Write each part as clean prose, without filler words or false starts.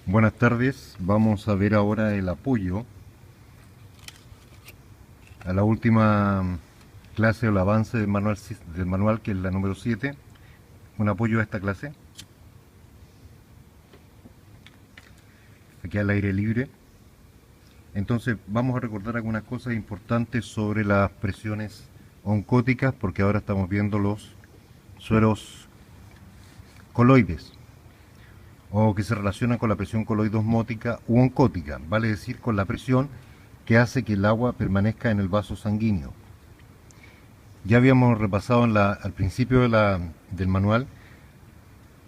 Buenas tardes, vamos a ver ahora el apoyo a la última clase o el avance del manual que es la número 7, un apoyo a esta clase, aquí al aire libre. Entonces vamos a recordar algunas cosas importantes sobre las presiones oncóticas, porque ahora estamos viendo los sueros coloides, o que se relacionan con la presión coloidosmótica u oncótica, vale decir con la presión que hace que el agua permanezca en el vaso sanguíneo. Ya habíamos repasado al principio del manual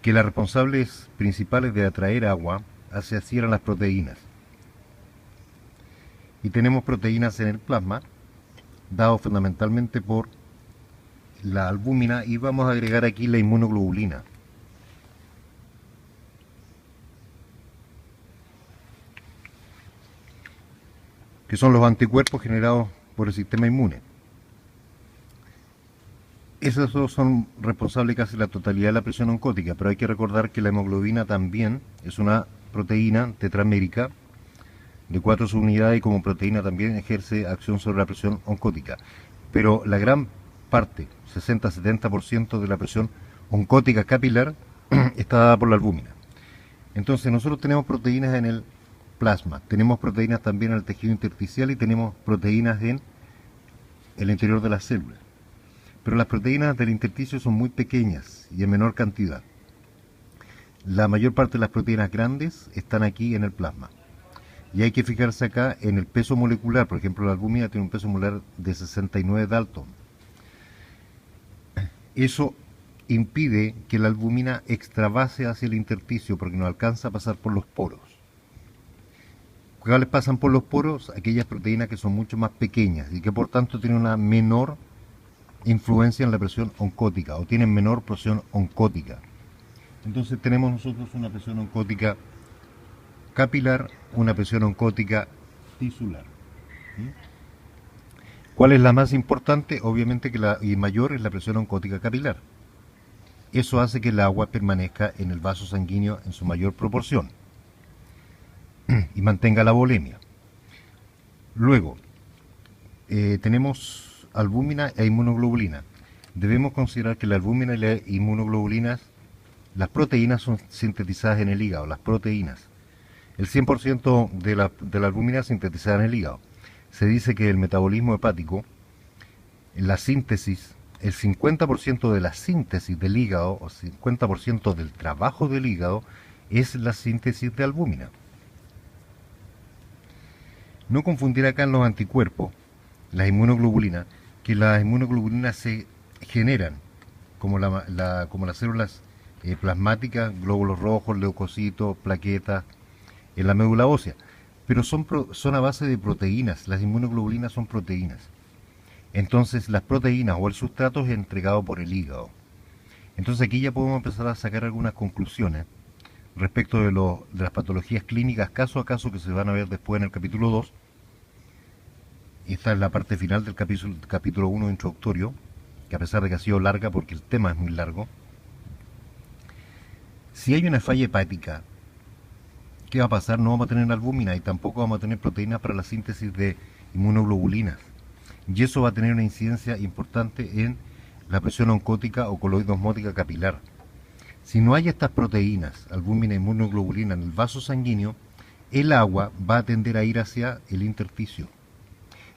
que las responsables principales de atraer agua hacia sí eran las proteínas. Y tenemos proteínas en el plasma, dado fundamentalmente por la albúmina, y vamos a agregar aquí la inmunoglobulina. Que son los anticuerpos generados por el sistema inmune. Esos dos son responsables casi la totalidad de la presión oncótica, pero hay que recordar que la hemoglobina también es una proteína tetramérica de 4 subunidades y como proteína también ejerce acción sobre la presión oncótica. Pero la gran parte, 60-70% de la presión oncótica capilar está dada por la albúmina. Entonces nosotros tenemos proteínas en el plasma, tenemos proteínas también en el tejido intersticial y tenemos proteínas en el interior de las células. Pero las proteínas del intersticio son muy pequeñas y en menor cantidad. La mayor parte de las proteínas grandes están aquí en el plasma. Y hay que fijarse acá en el peso molecular. Por ejemplo, la albúmina tiene un peso molecular de 69 Dalton. Eso impide que la albúmina extravase hacia el intersticio porque no alcanza a pasar por los poros. ¿Cuáles pasan por los poros? Aquellas proteínas que son mucho más pequeñas y que por tanto tienen una menor influencia en la presión oncótica o tienen menor presión oncótica. Entonces tenemos nosotros una presión oncótica capilar, una presión oncótica tisular. ¿Cuál es la más importante? Obviamente que la y mayor es la presión oncótica capilar. Eso hace que el agua permanezca en el vaso sanguíneo en su mayor proporción y mantenga la volemia. Luego, tenemos albúmina e inmunoglobulina. Debemos considerar que la albúmina y las inmunoglobulinas, las proteínas son sintetizadas en el hígado, las proteínas. El 100% de la albúmina es sintetizada en el hígado. Se dice que el metabolismo hepático, la síntesis, el 50% de la síntesis del hígado, o 50% del trabajo del hígado, es la síntesis de albúmina. No confundir acá en los anticuerpos, las inmunoglobulinas, que las inmunoglobulinas se generan como las células plasmáticas, glóbulos rojos, leucocitos, plaquetas, en la médula ósea, pero son a base de proteínas. Las inmunoglobulinas son proteínas. Entonces las proteínas o el sustrato es entregado por el hígado. Entonces aquí ya podemos empezar a sacar algunas conclusiones respecto de las patologías clínicas caso a caso que se van a ver después en el capítulo 2. Esta es la parte final del capítulo 1 introductorio, que a pesar de que ha sido larga porque el tema es muy largo. Si hay una falla hepática, ¿qué va a pasar? No vamos a tener albúmina y tampoco vamos a tener proteínas para la síntesis de inmunoglobulinas. Y eso va a tener una incidencia importante en la presión oncótica o coloidosmótica capilar. Si no hay estas proteínas, albúmina e inmunoglobulina en el vaso sanguíneo, el agua va a tender a ir hacia el intersticio.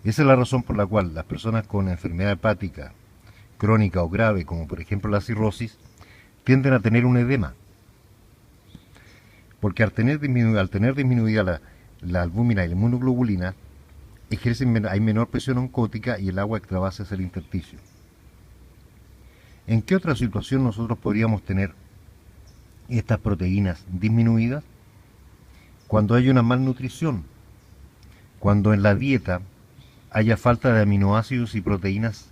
Esa es la razón por la cual las personas con enfermedad hepática crónica o grave, como por ejemplo la cirrosis, tienden a tener un edema. Porque al tener disminuida la albúmina y la inmunoglobulina, hay menor presión oncótica y el agua extravasa hacia el intersticio. ¿En qué otra situación nosotros podríamos tener estas proteínas disminuidas? Cuando hay una malnutrición, cuando en la dieta haya falta de aminoácidos y proteínas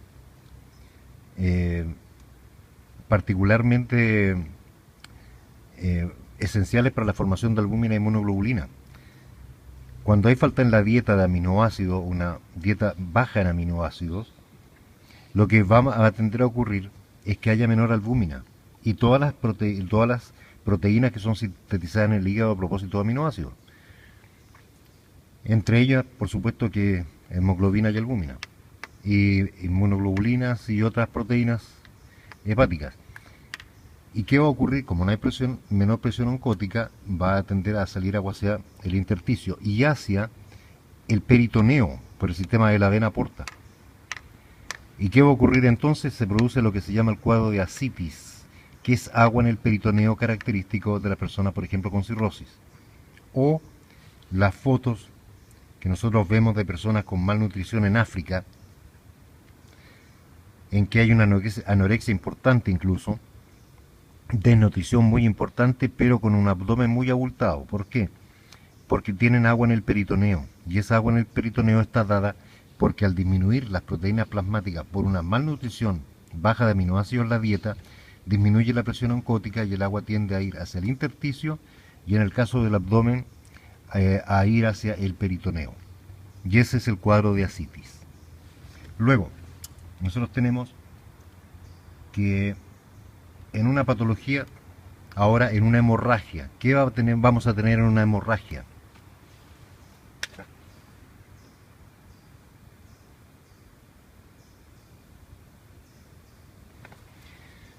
particularmente esenciales para la formación de albúmina e inmunoglobulina. Cuando hay falta en la dieta de aminoácidos, una dieta baja en aminoácidos, lo que va a tender a ocurrir es que haya menor albúmina y todas las proteínas que son sintetizadas en el hígado a propósito de aminoácidos. Entre ellas, por supuesto, que hemoglobina y albúmina, y inmunoglobulinas y otras proteínas hepáticas. ¿Y qué va a ocurrir? Como no hay presión, menor presión oncótica, va a tender a salir agua hacia el intersticio y hacia el peritoneo por el sistema de la vena porta. ¿Y qué va a ocurrir entonces? Se produce lo que se llama el cuadro de ascitis, que es agua en el peritoneo característico de la persona, por ejemplo, con cirrosis. O las fotos que nosotros vemos de personas con malnutrición en África, en que hay una anorexia importante incluso, desnutrición muy importante, pero con un abdomen muy abultado. ¿Por qué? Porque tienen agua en el peritoneo, y esa agua en el peritoneo está dada porque al disminuir las proteínas plasmáticas por una malnutrición baja de aminoácidos en la dieta, disminuye la presión oncótica y el agua tiende a ir hacia el intersticio y en el caso del abdomen a ir hacia el peritoneo. Y ese es el cuadro de ascitis. Luego, nosotros tenemos que en una patología, ahora en una hemorragia, ¿qué vamos a tener en una hemorragia?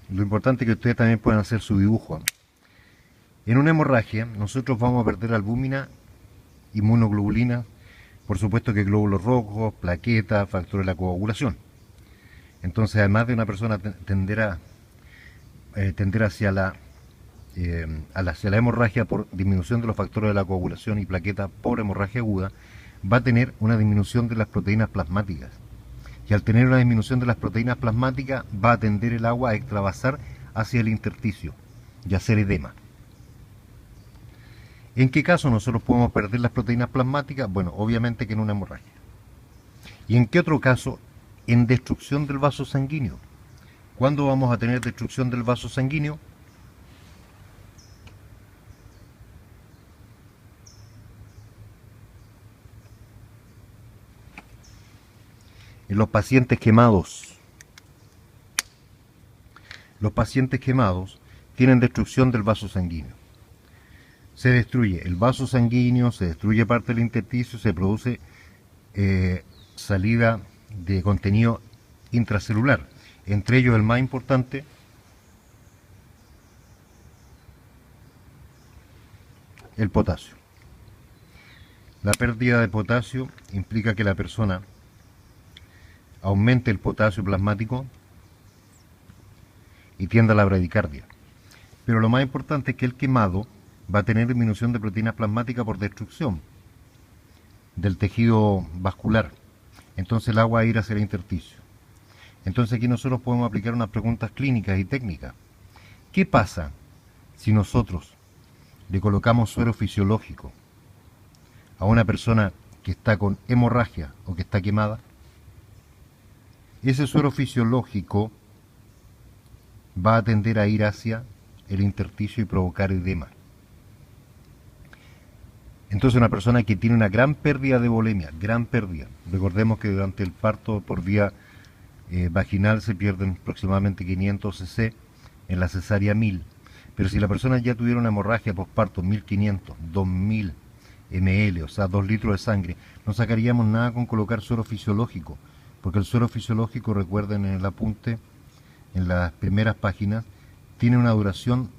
Lo importante es que ustedes también puedan hacer su dibujo. En una hemorragia, nosotros vamos a perder albúmina, inmunoglobulina, por supuesto que glóbulos rojos, plaquetas, factores de la coagulación. Entonces, además de una persona tender hacia la hemorragia por disminución de los factores de la coagulación y plaquetas por hemorragia aguda, va a tener una disminución de las proteínas plasmáticas. Y al tener una disminución de las proteínas plasmáticas, va a tender el agua a extravasar hacia el intersticio y a hacer edema. ¿En qué caso nosotros podemos perder las proteínas plasmáticas? Bueno, obviamente que en una hemorragia. ¿Y en qué otro caso? En destrucción del vaso sanguíneo. ¿Cuándo vamos a tener destrucción del vaso sanguíneo? En los pacientes quemados. Los pacientes quemados tienen destrucción del vaso sanguíneo. Se destruye el vaso sanguíneo, se destruye parte del intersticio, se produce salida de contenido intracelular. Entre ellos el más importante, el potasio. La pérdida de potasio implica que la persona aumente el potasio plasmático y tienda a la bradicardia. Pero lo más importante es que el quemado va a tener disminución de proteínas plasmáticas por destrucción del tejido vascular. Entonces el agua va a ir hacia el intersticio. Entonces aquí nosotros podemos aplicar unas preguntas clínicas y técnicas. ¿Qué pasa si nosotros le colocamos suero fisiológico a una persona que está con hemorragia o que está quemada? Ese suero fisiológico va a tender a ir hacia el intersticio y provocar edema. Entonces una persona que tiene una gran pérdida de volemia, gran pérdida, recordemos que durante el parto por vía vaginal se pierden aproximadamente 500 cc, en la cesárea 1000, pero si la persona ya tuviera una hemorragia postparto 1500, 2000 ml, o sea 2 litros de sangre, no sacaríamos nada con colocar suero fisiológico, porque el suero fisiológico, recuerden en el apunte, en las primeras páginas, tiene una duración,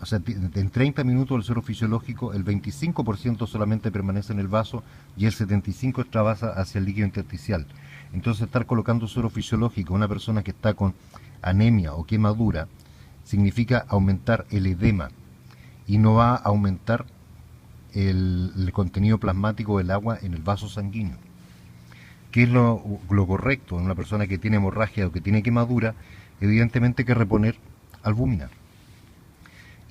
o sea, en 30 minutos el suero fisiológico, el 25% solamente permanece en el vaso y el 75% extravasa hacia el líquido intersticial. Entonces estar colocando suero fisiológico a una persona que está con anemia o quemadura significa aumentar el edema y no va a aumentar el contenido plasmático del agua en el vaso sanguíneo. ¿Qué es lo correcto en una persona que tiene hemorragia o que tiene quemadura? Evidentemente que reponer albúmina.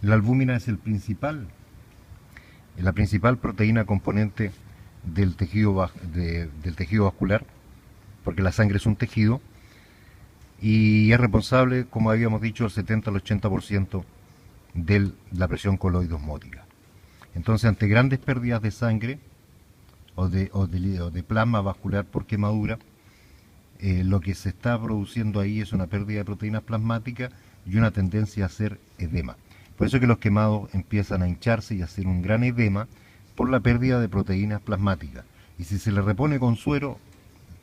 La albúmina es la principal proteína componente del tejido vascular, porque la sangre es un tejido, y es responsable, como habíamos dicho, el 70 al 80% de la presión coloidosmótica. Entonces, ante grandes pérdidas de sangre o de plasma vascular por quemadura, lo que se está produciendo ahí es una pérdida de proteínas plasmáticas y una tendencia a hacer edema. Por eso es que los quemados empiezan a hincharse y a hacer un gran edema por la pérdida de proteínas plasmáticas. Y si se le repone con suero,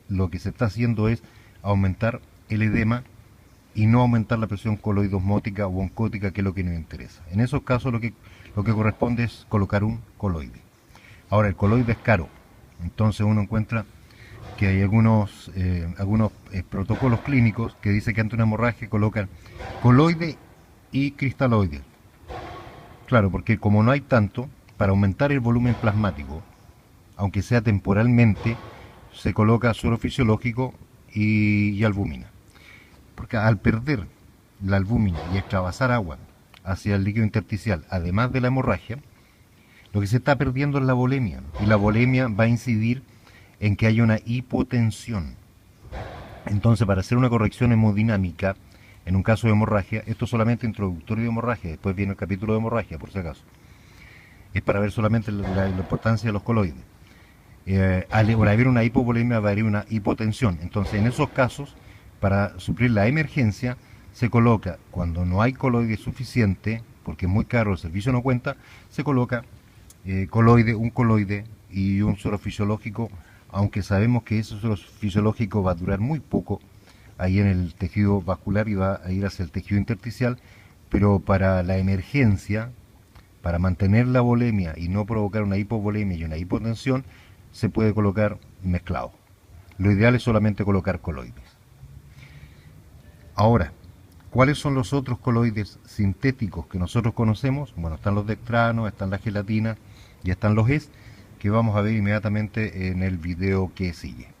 lo que se está haciendo es aumentar el edema y no aumentar la presión coloidosmótica o oncótica, que es lo que nos interesa. En esos casos lo que corresponde es colocar un coloide. Ahora, el coloide es caro, entonces uno encuentra que hay algunos protocolos clínicos que dicen que ante una hemorragia colocan coloide y cristaloide. Claro, porque como no hay tanto, para aumentar el volumen plasmático, aunque sea temporalmente, se coloca suero fisiológico y albúmina. Porque al perder la albúmina y extravasar agua hacia el líquido intersticial, además de la hemorragia, lo que se está perdiendo es la volemia, ¿no? Y la volemia va a incidir en que haya una hipotensión. Entonces, para hacer una corrección hemodinámica, en un caso de hemorragia, esto es solamente introductorio de hemorragia, después viene el capítulo de hemorragia, por si acaso. Es para ver solamente la importancia de los coloides. Al haber una hipovolemia va a haber una hipotensión. Entonces, en esos casos, para suplir la emergencia, se coloca, cuando no hay coloide suficiente, porque es muy caro, el servicio no cuenta, se coloca un coloide y un suero fisiológico, aunque sabemos que ese suero fisiológico va a durar muy poco ahí en el tejido vascular y va a ir hacia el tejido intersticial, pero para la emergencia, para mantener la volemia y no provocar una hipovolemia y una hipotensión, se puede colocar mezclado. Lo ideal es solamente colocar coloides. Ahora, ¿cuáles son los otros coloides sintéticos que nosotros conocemos? Bueno, están los dextranos, están las gelatinas y están los ES, que vamos a ver inmediatamente en el video que sigue.